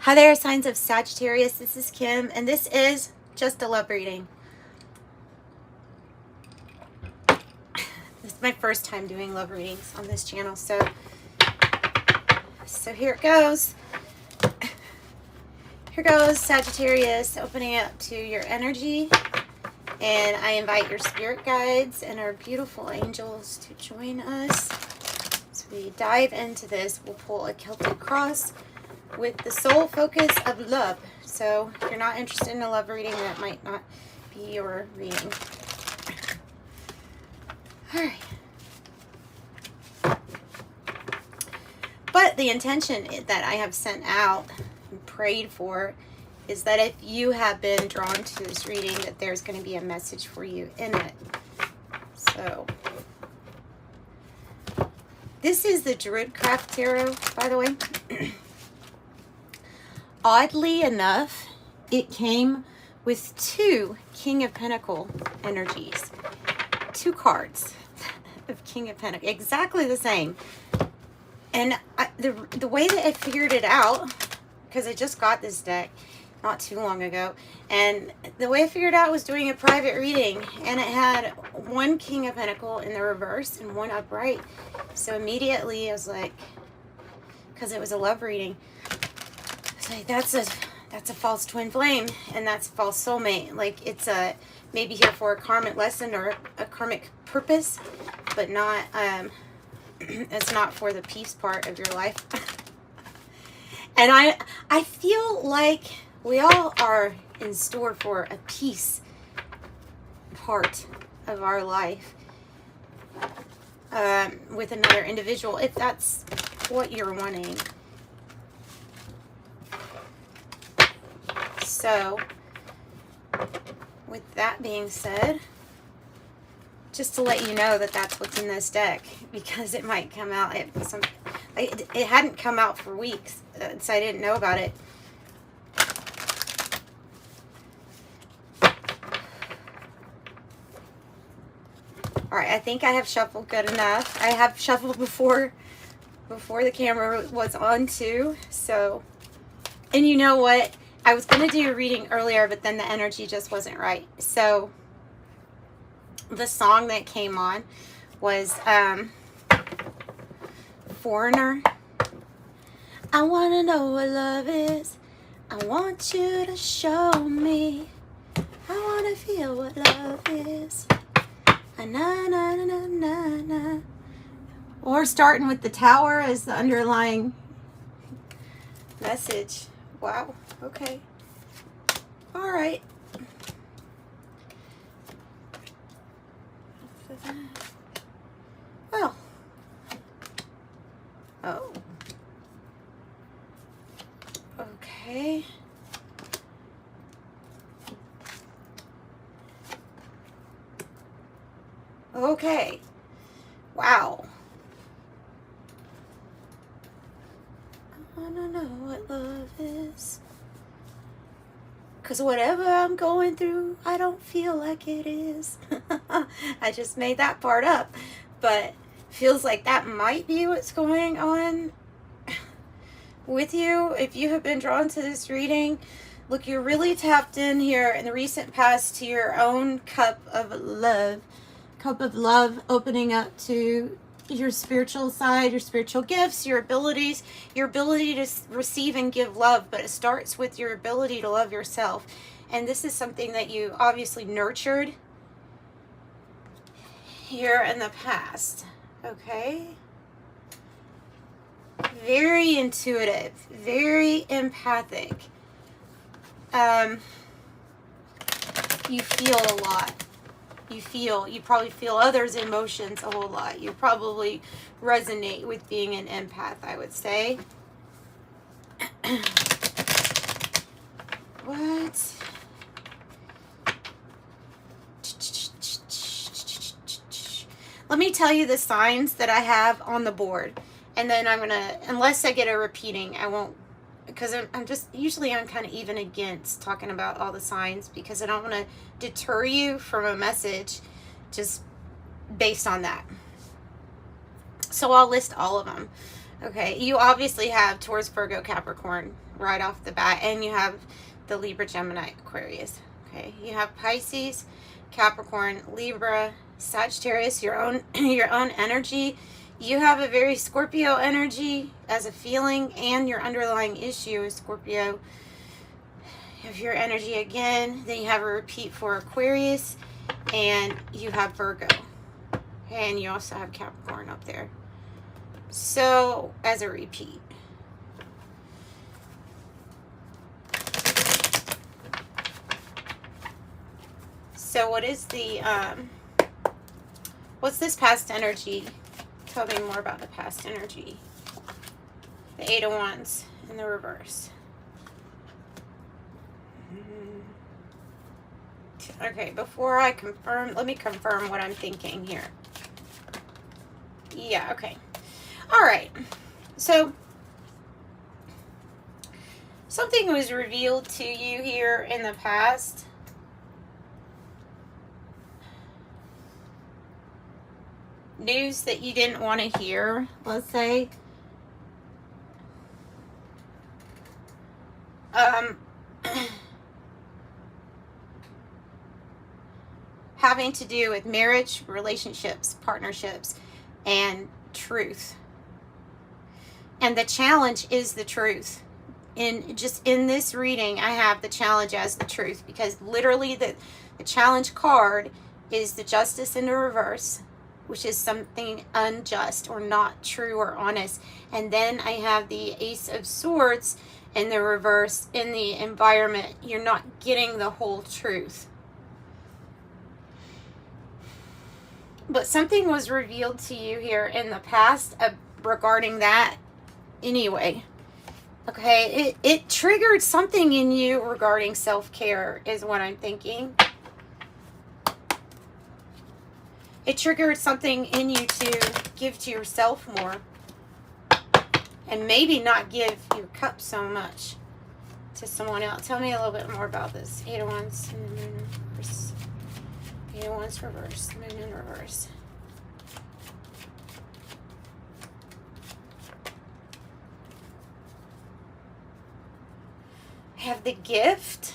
Hi there, signs of Sagittarius. This is Kim, and this is just a love reading. This is my first time doing love readings on this channel, so here it goes. Here goes, Sagittarius, opening up to your energy, and I invite your spirit guides and our beautiful angels to join us. As we dive into this, we'll pull a Celtic cross with the sole focus of love. So if you're not interested in a love reading, that might not be your reading. All right. But the intention that I have sent out and prayed for is that if you have been drawn to this reading, that there's going to be a message for you in it. So this is the Druid Craft Tarot, by the way. Oddly enough, it came with two King of Pentacle energies. Two cards of King of Pentacle. Exactly the same. And the way that I figured it out, because I just got this deck not too long ago, and the way I figured out was doing a private reading, and it had one King of Pentacle in the reverse and one upright. So immediately I was like, because it was a love reading, like, that's a false twin flame, and that's a false soulmate. Like, it's a maybe here for a karmic lesson or a karmic purpose, but not it's not for the peace part of your life. And I feel like we all are in store for a peace part of our life with another individual, if that's what you're wanting. So, with that being said, just to let you know that that's what's in this deck, because it might come out. It hadn't come out for weeks, so I didn't know about it. All right, I think I have shuffled good enough. I have shuffled before the camera was on too. So, and you know what? I was going to do a reading earlier, but then the energy just wasn't right. So the song that came on was Foreigner. I want to know what love is. I want you to show me. I want to feel what love is. Na na na na na. Or starting with the tower as the underlying message. Wow. Okay. All right. Well. Oh. Okay. Okay. Wow. I wanna know what love is. 'Cause whatever I'm going through, I don't feel like it is. I just made that part up. But feels like that might be what's going on with you. If you have been drawn to this reading, look, you're really tapped in here in the recent past to your own cup of love. Cup of love opening up to your spiritual side, your spiritual gifts, your abilities, your ability to receive and give love. But it starts with your ability to love yourself. And this is something that you obviously nurtured here in the past. Okay? Very intuitive, very empathic. You feel a lot. You probably feel others' emotions a whole lot. You probably resonate with being an empath, I would say. What? Let me tell you the signs that I have on the board. And then I'm going to, unless I get a repeating, I won't, because I'm just, usually I'm kind of even against talking about all the signs, because I don't want to deter you from a message just based on that. So I'll list all of them. Okay, you obviously have Taurus, Virgo, Capricorn right off the bat, and you have the Libra, Gemini, Aquarius. Okay, you have Pisces, Capricorn, Libra, Sagittarius, your own your own energy. You have a very Scorpio energy as a feeling, and your underlying issue is Scorpio. You have your energy again. Then you have a repeat for Aquarius, and you have Virgo, and you also have Capricorn up there. So, as a repeat. So, what is the, what's this past energy? Tell me more about the past energy. The Eight of Wands in the reverse. Okay, before I confirm, let me confirm what I'm thinking here. Yeah, okay. All right, so something was revealed to you here in the past. News that you didn't want to hear, let's say. Having to do with marriage, relationships, partnerships, and truth. And the challenge is the truth. In this reading, I have the challenge as the truth, because literally the challenge card is the Justice in the reverse, which is something unjust or not true or honest. And then I have the Ace of Swords in the reverse in the environment. You're not getting the whole truth. But something was revealed to you here in the past regarding that anyway. Okay, it triggered something in you regarding self-care is what I'm thinking. It triggered something in you to give to yourself more. And maybe not give your cup so much to someone else. Tell me a little bit more about this. Eight of Wands, Moon reverse. Eight of Wands reverse, Moon in reverse. I have the Gift.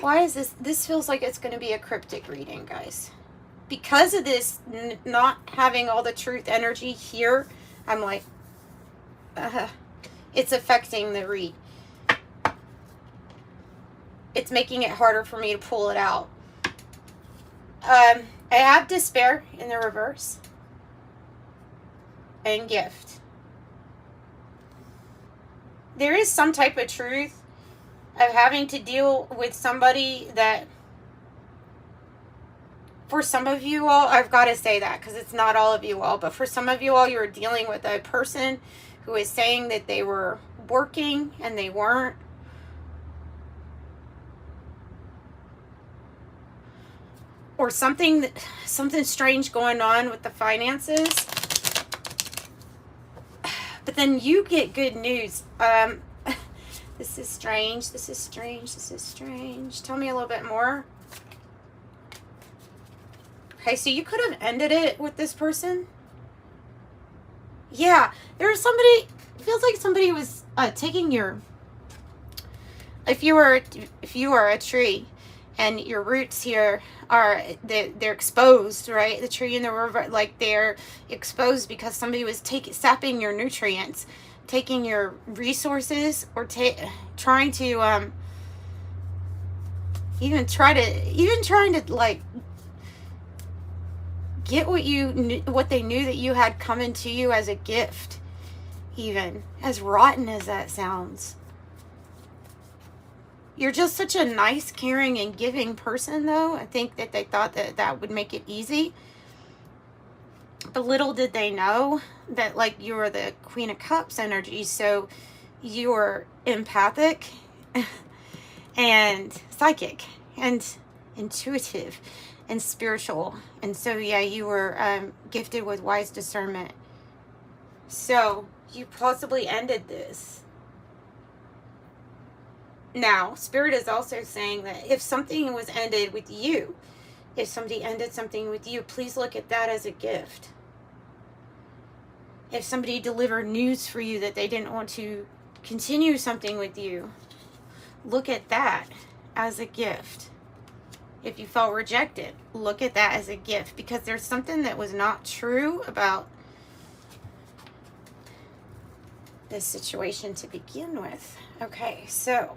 Why is this? This feels like it's going to be a cryptic reading, guys. Because of this not having all the truth energy here, I'm like, it's affecting the read. It's making it harder for me to pull it out. I have Despair in the reverse. And Gift. There is some type of truth of having to deal with somebody that, for some of you all, I've got to say that because it's not all of you all, but for some of you all, you're dealing with a person who is saying that they were working and they weren't. Or something strange going on with the finances. But then you get good news. This is strange. This is strange. This is strange. Tell me a little bit more. Okay, so you could have ended it with this person. Yeah, there was somebody. It feels like somebody was taking your. If you are a tree, and your roots here are they're exposed, right? The tree and the river, like they're exposed because somebody was sapping your nutrients, taking your resources, or trying to even trying to like get what they knew that you had coming to you as a gift, even as rotten as that sounds. You're just such a nice, caring, and giving person, though. I think that they thought that would make it easy. But little did they know that, like, you were the Queen of Cups energy, so you're empathic and psychic and intuitive and spiritual. And so, yeah, you were gifted with wise discernment. So, you possibly ended this. Now, Spirit is also saying that if something was ended with you, if somebody ended something with you, please look at that as a gift. If somebody delivered news for you that they didn't want to continue something with you, look at that as a gift. If you felt rejected, look at that as a gift, because there's something that was not true about this situation to begin with. Okay, so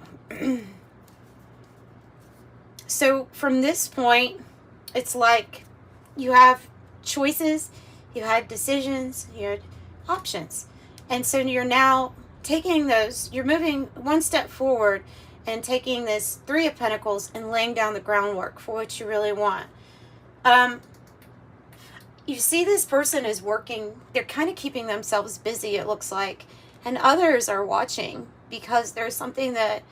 so from this point, it's like you have choices, you had decisions, you had options. And so you're now taking those, you're moving one step forward and taking this Three of Pentacles and laying down the groundwork for what you really want. You see this person is working, they're kind of keeping themselves busy, it looks like, and others are watching because there's something that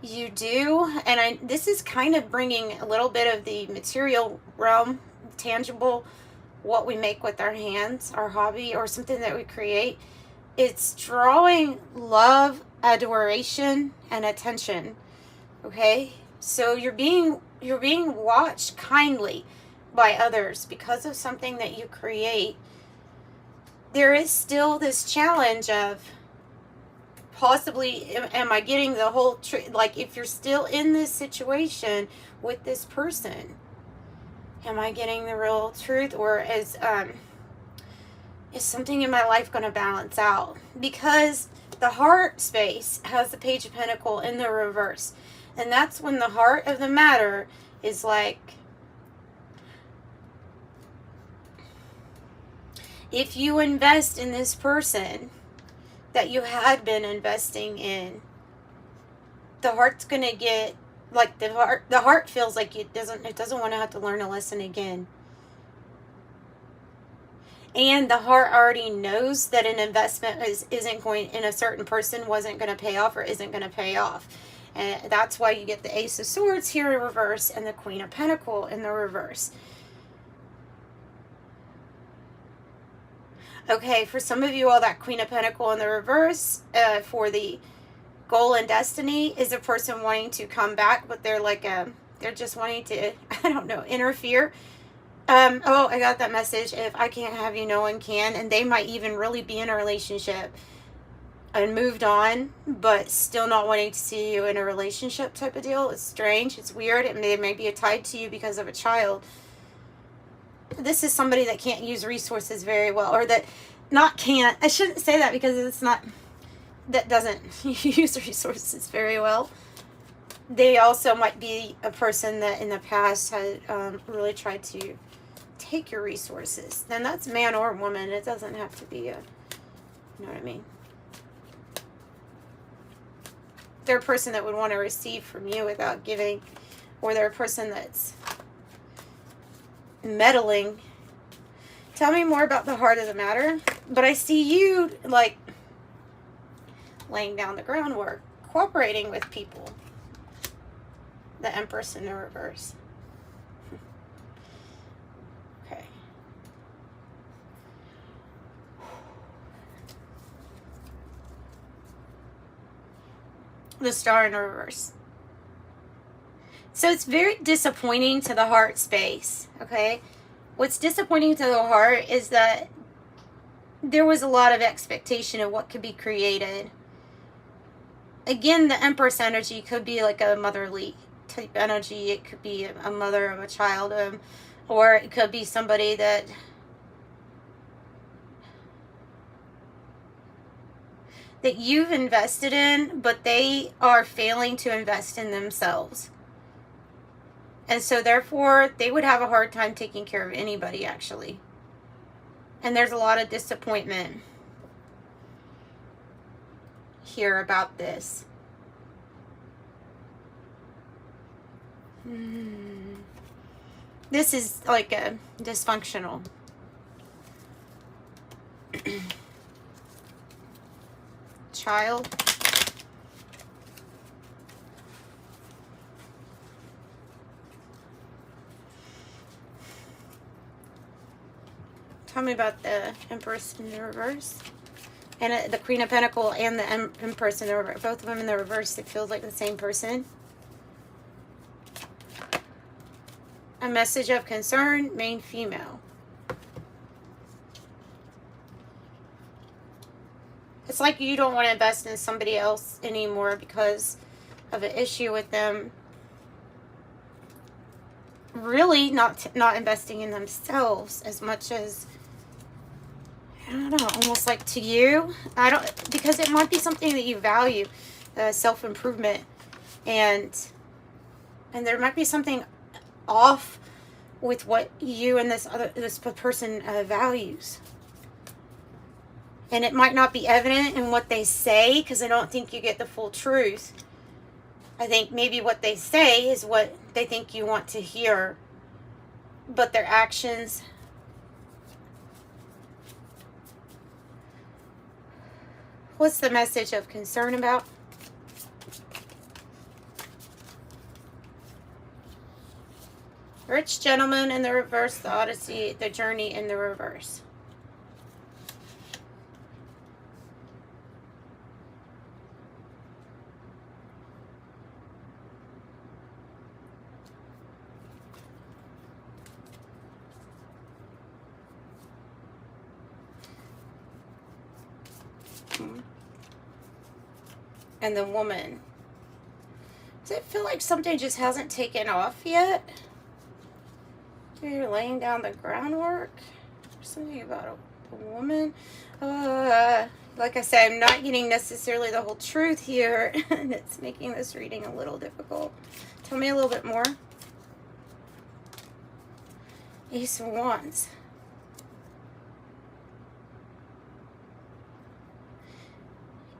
you do, and this is kind of bringing a little bit of the material realm, tangible, what we make with our hands, our hobby, or something that we create. It's drawing love, adoration, and attention. Okay, so you're being watched kindly by others because of something that you create. There is still this challenge of possibly, am I getting the whole like, if you're still in this situation with this person, am I getting the real truth, or is something in my life going to balance out? Because the heart space has the Page of Pentacles in the reverse, and that's when the heart of the matter is like, if you invest in this person that you had been investing in, the heart's going to get, like, the heart feels like it doesn't want to have to learn a lesson again. And the heart already knows that an investment isn't going, in a certain person wasn't going to pay off or isn't going to pay off. And that's why you get the Ace of Swords here in reverse and the Queen of Pentacles in the reverse. Okay, for some of you all, that Queen of Pentacles in the reverse for the goal and destiny is a person wanting to come back, but they're like, they're just wanting to, I don't know, interfere. Oh, I got that message. If I can't have you, no one can. And they might even really be in a relationship and moved on, but still not wanting to see you in a relationship type of deal. It's strange. It's weird. It may be tied to you because of a child. This is somebody that can't use resources very well, or that not can't. I shouldn't say that because it's not, that doesn't use resources very well. They also might be a person that in the past had really tried to take your resources. Then that's man or woman. It doesn't have to be a, you know what I mean? They're a person that would want to receive from you without giving, or they're a person that's meddling. Tell me more about the heart of the matter. But I see you like laying down the groundwork, cooperating with people. The Empress in the reverse. Okay. The Star in the reverse. So it's very disappointing to the heart space, okay? What's disappointing to the heart is that there was a lot of expectation of what could be created. Again, the Empress energy could be like a motherly type energy. It could be a mother of a child, or it could be somebody that you've invested in, but they are failing to invest in themselves. And so therefore, they would have a hard time taking care of anybody, actually. And there's a lot of disappointment here about this. This is like a dysfunctional. Child. Tell me about the Empress in the reverse. And the Queen of Pentacles and the Empress in the reverse. Both of them in the reverse. It feels like the same person. A message of concern, main female. It's like you don't want to invest in somebody else anymore because of an issue with them. Really not investing in themselves as much as, I don't know, almost like to you. Because it might be something that you value, self-improvement, and there might be something off with what you and this person values. And it might not be evident in what they say, because I don't think you get the full truth. I think maybe what they say is what they think you want to hear, but their actions, what's the message of concern about? Rich gentleman in the reverse, the Odyssey, the journey in the reverse. And the woman. Does it feel like something just hasn't taken off yet? You're laying down the groundwork. Something about a woman. Like I said, I'm not getting necessarily the whole truth here, and it's making this reading a little difficult. Tell me a little bit more. Ace of Wands.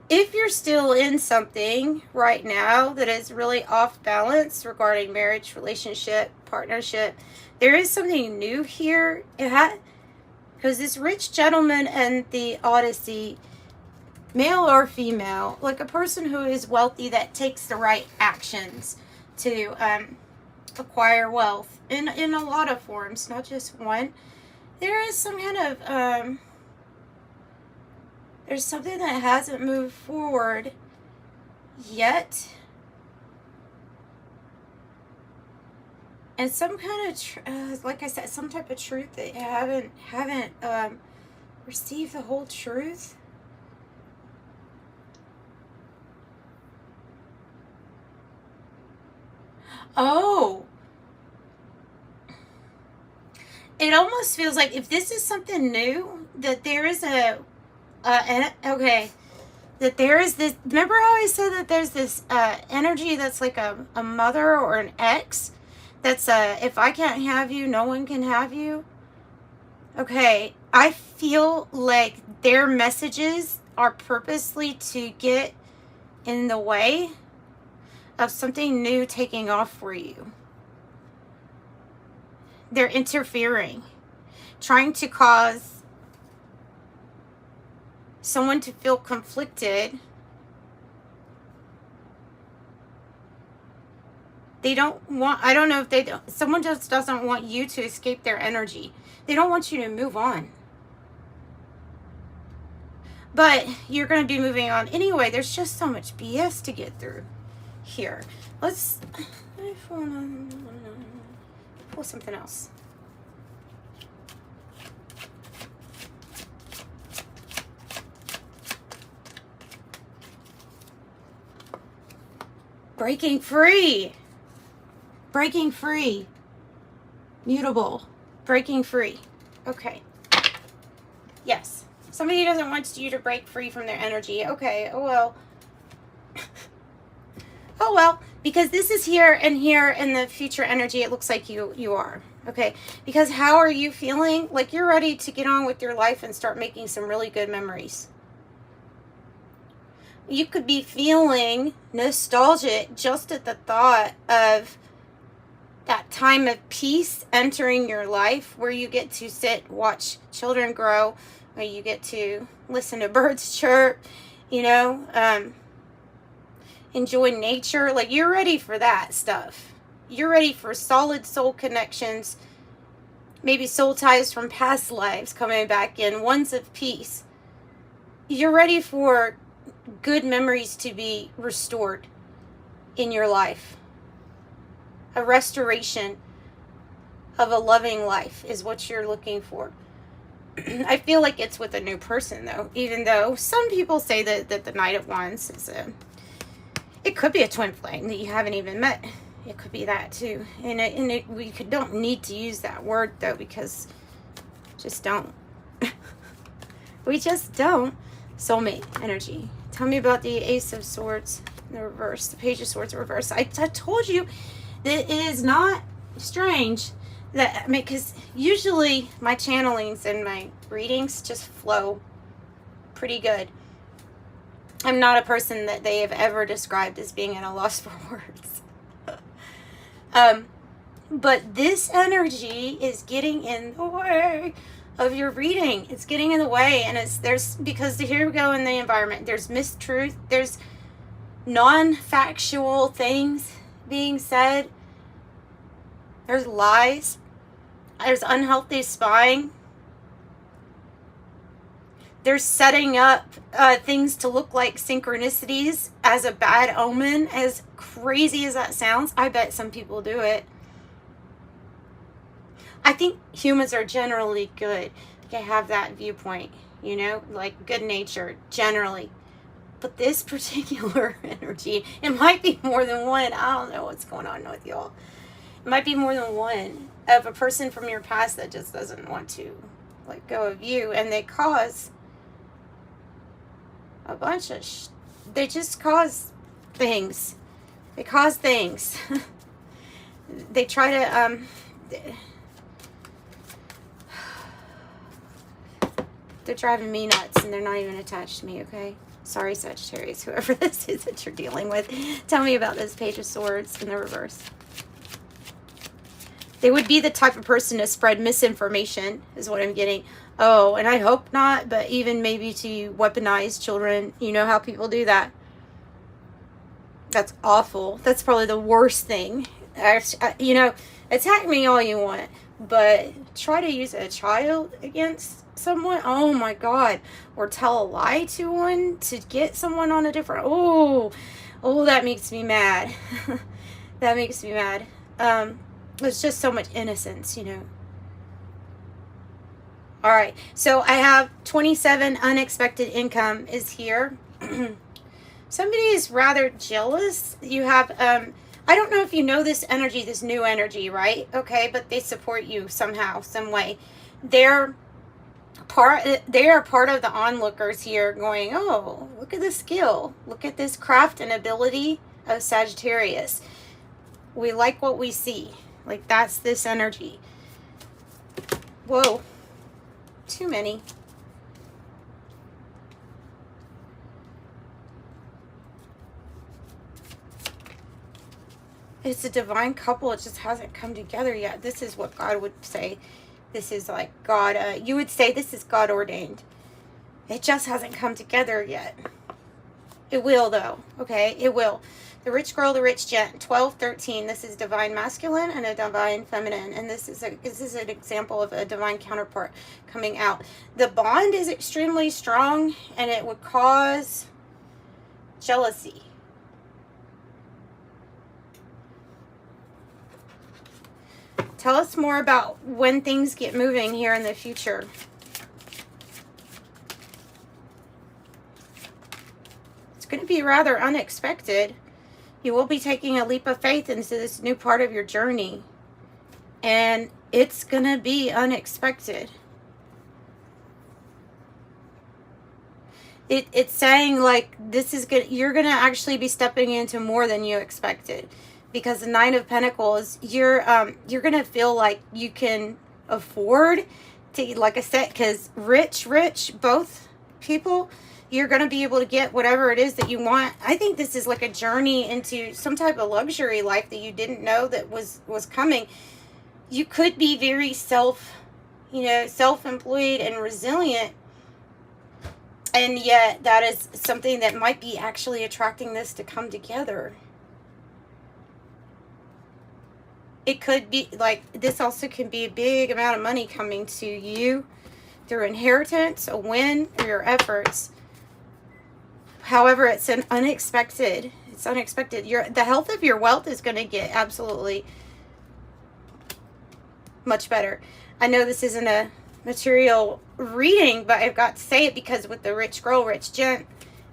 If you're still in something right now that is really off balance regarding marriage, relationship, partnership, there is something new here. Because this rich gentleman and the Odyssey, male or female, like a person who is wealthy that takes the right actions to acquire wealth in a lot of forms, not just one. There is some kind of there's something that hasn't moved forward yet. And some kind of, like I said, some type of truth that you haven't received the whole truth. Oh. It almost feels like if this is something new, that there is that there is this, remember how I said that there's this energy that's like a mother or an ex that's if I can't have you, no one can have you? Okay, I feel like their messages are purposely to get in the way of something new taking off for you. They're interfering, trying to cause someone to feel conflicted. They don't want, I don't know if they don't, someone just doesn't want you to escape their energy. They don't want you to move on. But you're going to be moving on anyway. There's just so much BS to get through here. Let's pull something else. Breaking free. Breaking free. Mutable. Breaking free. Okay. Yes. Somebody doesn't want you to break free from their energy. Okay. Oh, well. Oh, well. Because this is here and here in the future energy, it looks like you are. Okay. Because how are you feeling? Like you're ready to get on with your life and start making some really good memories. You could be feeling nostalgic just at the thought of that time of peace entering your life where you get to sit, watch children grow, where you get to listen to birds chirp, you know, enjoy nature. Like you're ready for that stuff. You're ready for solid soul connections, maybe soul ties from past lives coming back in, ones of peace. You're ready for good memories to be restored in your life. A restoration of a loving life is what you're looking for. I feel like it's with a new person, though. Even though some people say that the Knight of Wands is it could be a twin flame that you haven't even met. It could be that too. And we don't need to use that word, though, because just don't. We just don't. Soulmate energy. Tell me about the Ace of Swords in the reverse. The Page of Swords in reverse. I told you that it is not strange. That, I mean, because usually my channelings and my readings just flow pretty good. I'm not a person that they have ever described as being at a loss for words. But this energy is getting in the way of your reading. It's getting in the way, and because here we go in the environment. There's mistruth. There's non-factual things being said. There's lies. There's unhealthy spying. They're setting up things to look like synchronicities as a bad omen. As crazy as that sounds, I bet some people do it. I think humans are generally good. They have that viewpoint, you know, like good nature, generally. But this particular energy, it might be more than one. I don't know what's going on with y'all. It might be more than one of a person from your past that just doesn't want to let go of you, and they cause a bunch of they just cause things. They cause things. They try to they're driving me nuts, and they're not even attached to me, okay? Sorry, Sagittarius, whoever this is that you're dealing with. Tell me about this Page of Swords in the reverse. They would be the type of person to spread misinformation, is what I'm getting. Oh, and I hope not, but even maybe to weaponize children. You know how people do that. That's awful. That's probably the worst thing. You know, attack me all you want, but try to use a child against someone, oh my God. Or tell a lie to one to get someone on a different, oh, that makes me mad. That makes me mad. It's just so much innocence, you know. All right, so I have 27 unexpected income is here. Somebody is rather jealous. You have, I don't know if you know this energy, this new energy, right? Okay, but they support you somehow, some way. They are part of the onlookers here going, oh, look at this skill. Look at this craft and ability of Sagittarius. We like what we see. Like, that's this energy. Whoa. Too many. It's a divine couple. It just hasn't come together yet. This is what God would say. This is like God. You would say this is God ordained. It just hasn't come together yet. It will, though. Okay? It will. The rich girl, the rich gent, 12, 13. This is divine masculine and a divine feminine. And this is an example of a divine counterpart coming out. The bond is extremely strong, and it would cause jealousy. Tell us more about when things get moving here in the future. It's going to be rather unexpected. You will be taking a leap of faith into this new part of your journey. And it's going to be unexpected. It's saying like this is good. You're going to actually be stepping into more than you expected. Because the Nine of Pentacles, you're going to feel like you can afford to, like I said, because rich, both people, you're going to be able to get whatever it is that you want. I think this is like a journey into some type of luxury life that you didn't know that was coming. You could be very self-employed and resilient. And yet that is something that might be actually attracting this to come together. It could be like this also can be a big amount of money coming to you through inheritance, a win, or your efforts. However, it's an unexpected. It's unexpected. The health of your wealth is going to get absolutely much better. I know this isn't a material reading, but I've got to say it because with the rich girl, rich gent,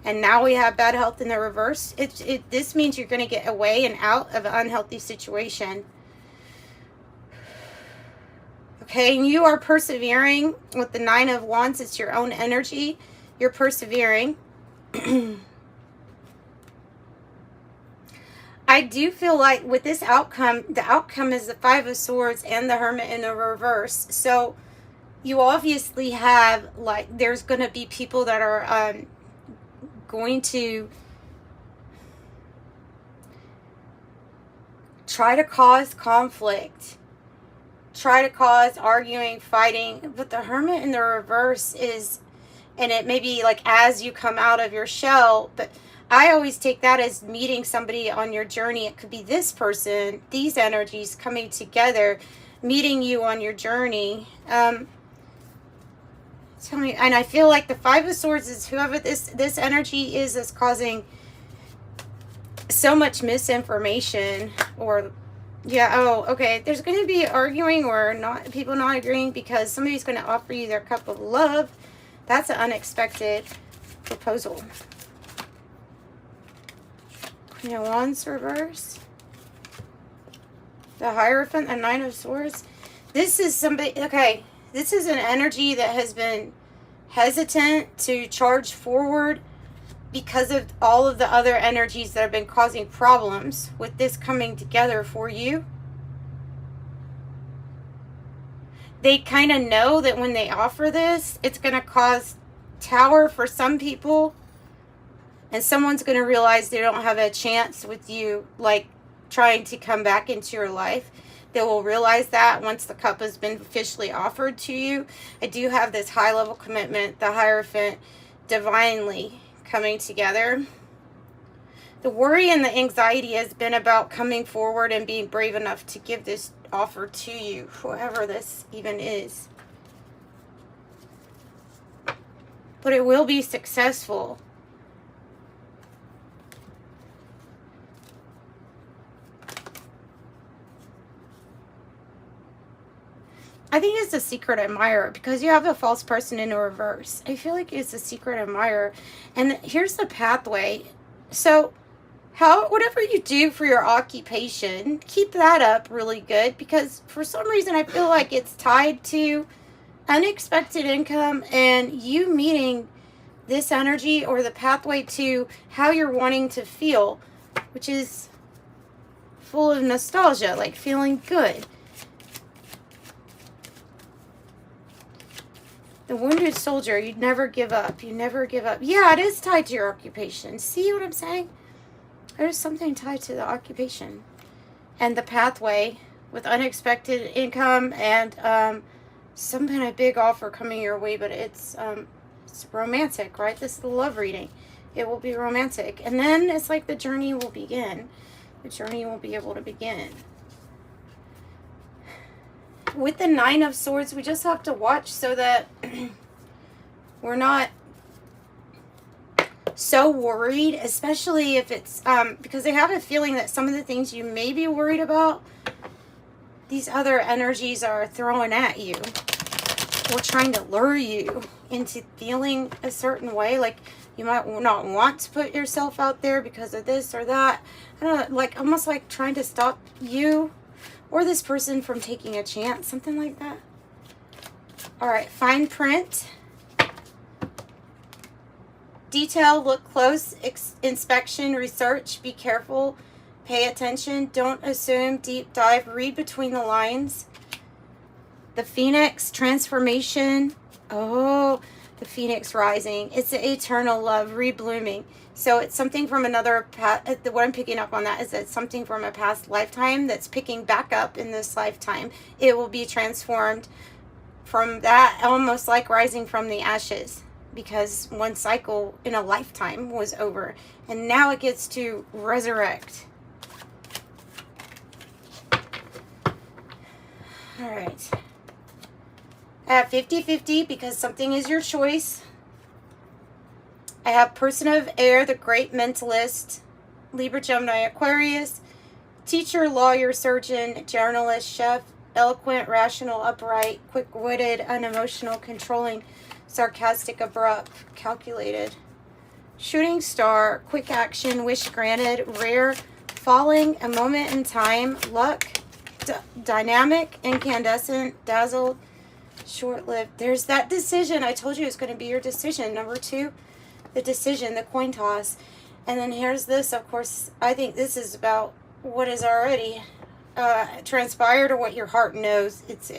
and now we have bad health in the reverse. This means you're going to get away and out of an unhealthy situation. Okay, and you are persevering with the Nine of Wands. It's your own energy. You're persevering. I do feel like with this outcome, the outcome is the Five of Swords and the Hermit in the reverse. So you obviously have, like, there's going to be people that are going to try to cause conflict, try to cause arguing, fighting. But the Hermit in the reverse is, and it may be like as you come out of your shell, but I always take that as meeting somebody on your journey. It could be this person, these energies coming together, meeting you on your journey. Tell me, and I feel like the Five of Swords is whoever this energy is that's causing so much misinformation, or yeah, oh, okay. There's going to be arguing or not, people not agreeing because somebody's going to offer you their cup of love. That's an unexpected proposal. Queen of Wands reverse. The Hierophant, the Nine of Swords. This is somebody, okay, this is an energy that has been hesitant to charge forward because of all of the other energies that have been causing problems with this coming together for you. They kind of know that when they offer this, it's going to cause tower for some people. And someone's going to realize they don't have a chance with you, like, trying to come back into your life. They will realize that once the cup has been officially offered to you. I do have this high-level commitment, the Hierophant, divinely coming together. The worry and the anxiety has been about coming forward and being brave enough to give this offer to you, whoever this even is. But it will be successful. I think it's a secret admirer because you have a false person in the reverse. I feel like it's a secret admirer. And here's the pathway. So whatever you do for your occupation, keep that up really good, because for some reason I feel like it's tied to unexpected income and you meeting this energy, or the pathway to how you're wanting to feel, which is full of nostalgia, like feeling good. The Wounded Soldier, you'd never give up. You never give up. Yeah, it is tied to your occupation. See what I'm saying? There's something tied to the occupation. And the pathway with unexpected income and some kind of big offer coming your way, but it's romantic, right? This is the love reading. It will be romantic. And then it's like the journey will begin. The journey will be able to begin. With the Nine of Swords, we just have to watch so that we're not so worried, especially if it's, because I have a feeling that some of the things you may be worried about, these other energies are throwing at you or trying to lure you into feeling a certain way. Like you might not want to put yourself out there because of this or that. I don't know, like almost like trying to stop you or this person from taking a chance, something like that. All right, fine print. Detail, look close, inspection, research, be careful, pay attention, don't assume, deep dive, read between the lines. The Phoenix, transformation. Oh, the Phoenix rising. It's the eternal love, reblooming. So it's something from another past. What I'm picking up on that is that it's something from a past lifetime that's picking back up in this lifetime. It will be transformed from that, almost like rising from the ashes, because one cycle in a lifetime was over and now it gets to resurrect. All right. I have 50-50 because something is your choice. I have Person of Air, the Great Mentalist, Libra, Gemini, Aquarius, teacher, lawyer, surgeon, journalist, chef, eloquent, rational, upright, quick-witted, unemotional, controlling, sarcastic, abrupt, calculated. Shooting star, quick action, wish granted, rare, falling, a moment in time, luck, dynamic, incandescent, dazzled, short-lived. There's that decision. I told you it's going to be your decision. Number 2, the decision, the coin toss. And then here's this. Of course, I think this is about what is already transpired or what your heart knows. It's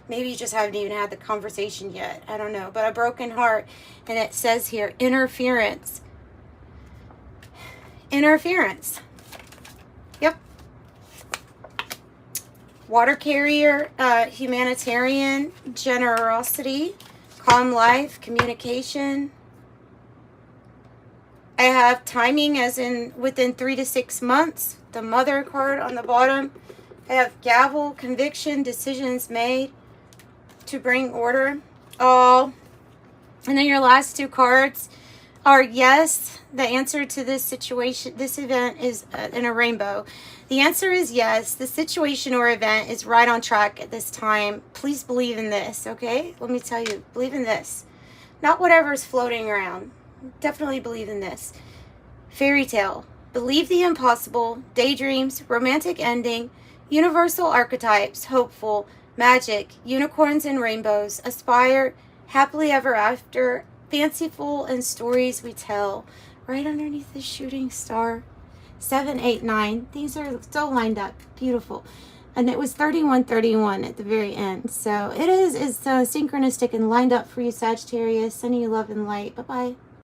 maybe you just haven't even had the conversation yet. I don't know. But a broken heart. And it says here, interference. Interference. Yep. Water carrier, humanitarian, generosity, calm life, communication. I have timing as in within 3 to 6 months. The mother card on the bottom. I have gavel, conviction, decisions made to bring order. All. And then your last 2 cards are yes. The answer to this situation, this event is in a rainbow. The answer is yes. The situation or event is right on track at this time. Please believe in this, okay? Let me tell you, believe in this. Not whatever's floating around. Definitely believe in this. Fairytale. Believe the impossible. Daydreams. Romantic ending. Universal archetypes. Hopeful. Magic. Unicorns and rainbows. Aspire. Happily ever after. Fanciful and stories we tell. Right underneath the shooting star. 7, 8, 9. These are still lined up. Beautiful. And it was 31-31 at the very end. So it's synchronistic and lined up for you, Sagittarius. Sending you love and light. Bye-bye.